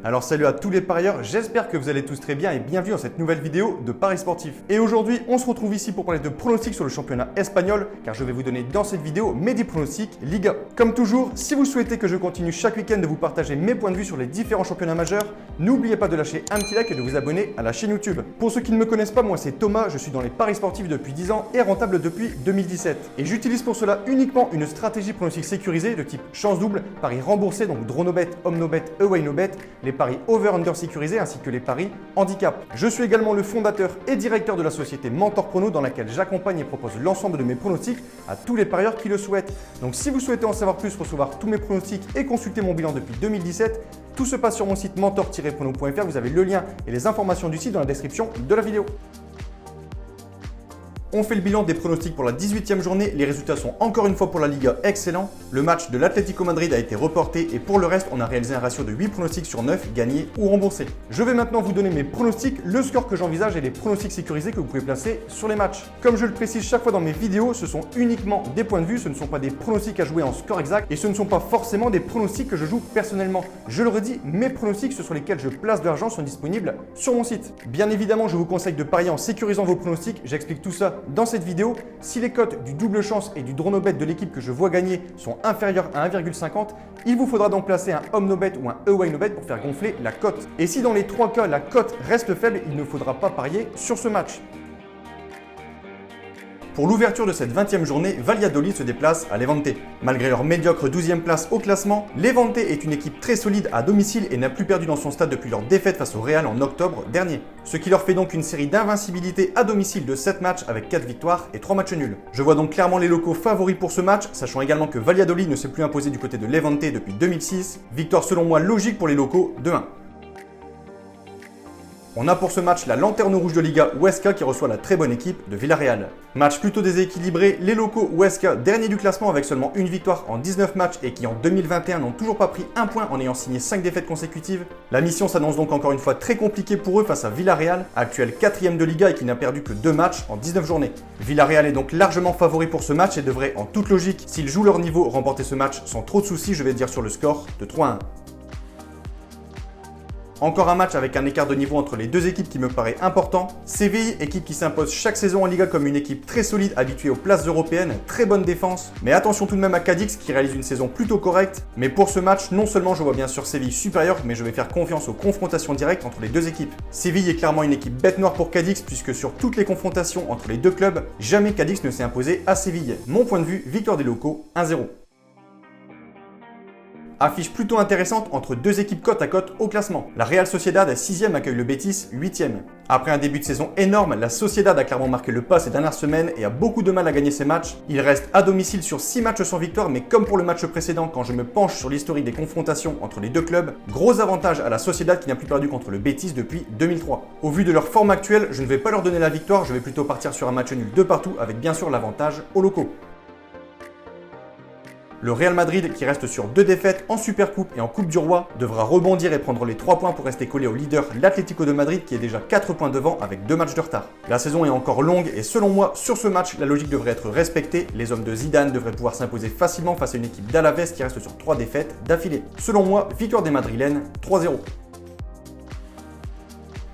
Alors salut à tous les parieurs, j'espère que vous allez tous très bien et bienvenue dans cette nouvelle vidéo de Paris Sportif. Et aujourd'hui, on se retrouve ici pour parler de pronostics sur le championnat espagnol, car je vais vous donner dans cette vidéo mes 10 pronostics Liga. Comme toujours, si vous souhaitez que je continue chaque week-end de vous partager mes points de vue sur les différents championnats majeurs, n'oubliez pas de lâcher un petit like et de vous abonner à la chaîne YouTube. Pour ceux qui ne me connaissent pas, moi c'est Thomas, je suis dans les paris sportifs depuis 10 ans et rentable depuis 2017. Et j'utilise pour cela uniquement une stratégie pronostic sécurisée de type chance double, paris remboursé, donc draw no bet, home no bet, away no bet, les paris over-under sécurisés ainsi que les paris handicap. Je suis également le fondateur et directeur de la société Mentor Prono dans laquelle j'accompagne et propose l'ensemble de mes pronostics à tous les parieurs qui le souhaitent. Donc si vous souhaitez en savoir plus, recevoir tous mes pronostics et consulter mon bilan depuis 2017, tout se passe sur mon site mentor-prono.fr. Vous avez le lien et les informations du site dans la description de la vidéo. On fait le bilan des pronostics pour la 18e journée. Les résultats sont encore une fois pour la Liga excellents. Le match de l'Atlético Madrid a été reporté et pour le reste, on a réalisé un ratio de 8 pronostics sur 9 gagnés ou remboursés. Je vais maintenant vous donner mes pronostics, le score que j'envisage et les pronostics sécurisés que vous pouvez placer sur les matchs. Comme je le précise chaque fois dans mes vidéos, ce sont uniquement des points de vue, ce ne sont pas des pronostics à jouer en score exact et ce ne sont pas forcément des pronostics que je joue personnellement. Je le redis, mes pronostics, ceux sur lesquels je place de l'argent, sont disponibles sur mon site. Bien évidemment, je vous conseille de parier en sécurisant vos pronostics, j'explique tout ça dans cette vidéo. Si les cotes du double chance et du draw no bet de l'équipe que je vois gagner sont inférieures à 1,50, il vous faudra donc placer un home no bet ou un away no bet pour faire gonfler la cote. Et si dans les trois cas la cote reste faible, il ne faudra pas parier sur ce match. Pour l'ouverture de cette 20e journée, Valladolid se déplace à Levante. Malgré leur médiocre 12e place au classement, Levante est une équipe très solide à domicile et n'a plus perdu dans son stade depuis leur défaite face au Real en octobre dernier. Ce qui leur fait donc une série d'invincibilité à domicile de 7 matchs avec 4 victoires et 3 matchs nuls. Je vois donc clairement les locaux favoris pour ce match, sachant également que Valladolid ne s'est plus imposé du côté de Levante depuis 2006. Victoire selon moi logique pour les locaux de 1. On a pour ce match la lanterne rouge de Liga Huesca qui reçoit la très bonne équipe de Villarreal. Match plutôt déséquilibré, les locaux Huesca, dernier du classement avec seulement une victoire en 19 matchs et qui en 2021 n'ont toujours pas pris un point en ayant signé 5 défaites consécutives. La mission s'annonce donc encore une fois très compliquée pour eux face à Villarreal, actuel 4e de Liga et qui n'a perdu que 2 matchs en 19 journées. Villarreal est donc largement favori pour ce match et devrait en toute logique, s'ils jouent leur niveau, remporter ce match sans trop de soucis, je vais dire sur le score de 3-1. Encore un match avec un écart de niveau entre les deux équipes qui me paraît important. Séville, équipe qui s'impose chaque saison en Liga comme une équipe très solide, habituée aux places européennes, très bonne défense. Mais attention tout de même à Cadix qui réalise une saison plutôt correcte. Mais pour ce match, non seulement je vois bien sûr Séville supérieur, mais je vais faire confiance aux confrontations directes entre les deux équipes. Séville est clairement une équipe bête noire pour Cadix puisque sur toutes les confrontations entre les deux clubs, jamais Cadix ne s'est imposé à Séville. Mon point de vue, victoire des locaux, 1-0. Affiche plutôt intéressante entre deux équipes côte à côte au classement. La Real Sociedad 6e accueille le Betis 8e. Après un début de saison énorme, la Sociedad a clairement marqué le pas ces dernières semaines et a beaucoup de mal à gagner ses matchs. Il reste à domicile sur 6 matchs sans victoire, mais comme pour le match précédent, quand je me penche sur l'historique des confrontations entre les deux clubs, gros avantage à la Sociedad qui n'a plus perdu contre le Betis depuis 2003. Au vu de leur forme actuelle, je ne vais pas leur donner la victoire, je vais plutôt partir sur un match nul de partout avec bien sûr l'avantage aux locaux. Le Real Madrid, qui reste sur 2 défaites en Supercoupe et en Coupe du Roi, devra rebondir et prendre les 3 points pour rester collé au leader l'Atlético de Madrid qui est déjà 4 points devant avec 2 matchs de retard. La saison est encore longue et selon moi, sur ce match, la logique devrait être respectée. Les hommes de Zidane devraient pouvoir s'imposer facilement face à une équipe d'Alaves qui reste sur 3 défaites d'affilée. Selon moi, victoire des Madrilènes, 3-0.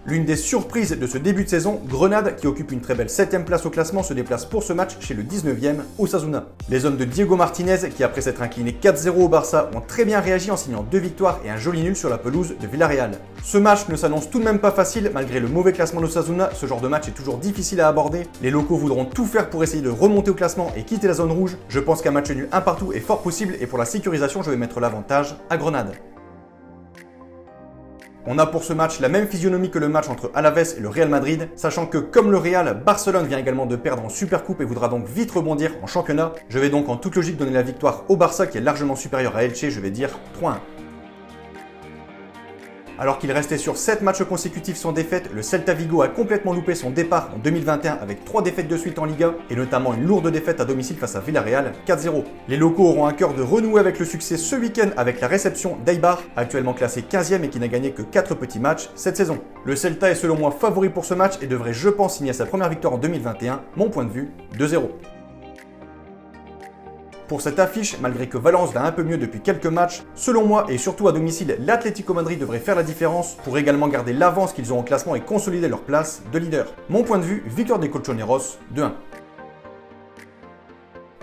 L'une des surprises de ce début de saison, Grenade, qui occupe une très belle 7e place au classement, se déplace pour ce match chez le 19e Osasuna. Les hommes de Diego Martinez, qui après s'être inclinés 4-0 au Barça, ont très bien réagi en signant 2 victoires et un joli nul sur la pelouse de Villarreal. Ce match ne s'annonce tout de même pas facile, malgré le mauvais classement d'Osasuna, ce genre de match est toujours difficile à aborder. Les locaux voudront tout faire pour essayer de remonter au classement et quitter la zone rouge. Je pense qu'un match nul un partout est fort possible et pour la sécurisation, je vais mettre l'avantage à Grenade. On a pour ce match la même physionomie que le match entre Alaves et le Real Madrid, sachant que comme le Real, Barcelone vient également de perdre en Supercoupe et voudra donc vite rebondir en championnat. Je vais donc en toute logique donner la victoire au Barça qui est largement supérieur à Elche, je vais dire 3-1. Alors qu'il restait sur 7 matchs consécutifs sans défaite, le Celta Vigo a complètement loupé son départ en 2021 avec 3 défaites de suite en Liga et notamment une lourde défaite à domicile face à Villarreal 4-0. Les locaux auront à cœur de renouer avec le succès ce week-end avec la réception d'Eibar, actuellement classé 15e et qui n'a gagné que 4 petits matchs cette saison. Le Celta est selon moi favori pour ce match et devrait je pense signer sa première victoire en 2021, mon point de vue 2-0. Pour cette affiche, malgré que Valence va un peu mieux depuis quelques matchs, selon moi et surtout à domicile, l'Atlético Madrid devrait faire la différence pour également garder l'avance qu'ils ont au classement et consolider leur place de leader. Mon point de vue, victoire des Colchoneros 2-1.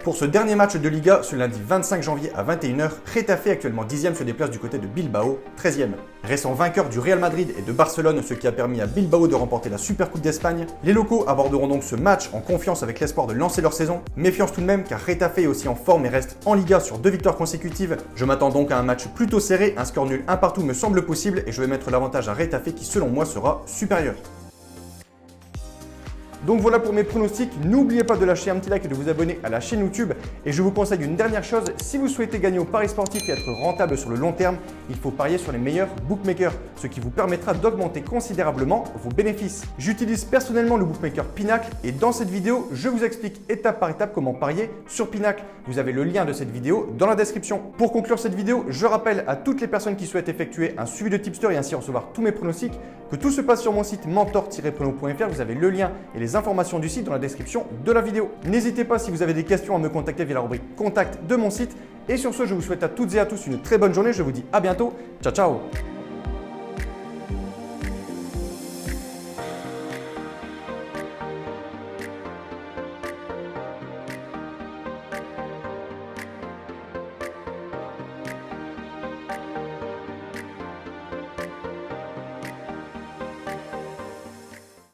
Pour ce dernier match de Liga, ce lundi 25 janvier à 21h, Getafe, actuellement 10e, se déplace du côté de Bilbao, 13e. Récent vainqueur du Real Madrid et de Barcelone, ce qui a permis à Bilbao de remporter la Supercoupe d'Espagne, les locaux aborderont donc ce match en confiance avec l'espoir de lancer leur saison. Méfiance tout de même car Getafe est aussi en forme et reste en Liga sur 2 victoires consécutives. Je m'attends donc à un match plutôt serré, un score nul un partout me semble possible et je vais mettre l'avantage à Getafe qui selon moi sera supérieur. Donc voilà pour mes pronostics, n'oubliez pas de lâcher un petit like et de vous abonner à la chaîne YouTube. Et je vous conseille une dernière chose, si vous souhaitez gagner au pari sportif et être rentable sur le long terme, il faut parier sur les meilleurs bookmakers, ce qui vous permettra d'augmenter considérablement vos bénéfices. J'utilise personnellement le bookmaker Pinacle et dans cette vidéo, je vous explique étape par étape comment parier sur Pinacle. Vous avez le lien de cette vidéo dans la description. Pour conclure cette vidéo, je rappelle à toutes les personnes qui souhaitent effectuer un suivi de tipster et ainsi recevoir tous mes pronostics que tout se passe sur mon site mentor-prono.fr. Vous avez le lien et les informations du site dans la description de la vidéo. N'hésitez pas si vous avez des questions à me contacter via la rubrique contact de mon site. Et sur ce, je vous souhaite à toutes et à tous une très bonne journée. Je vous dis à bientôt. Ciao, ciao!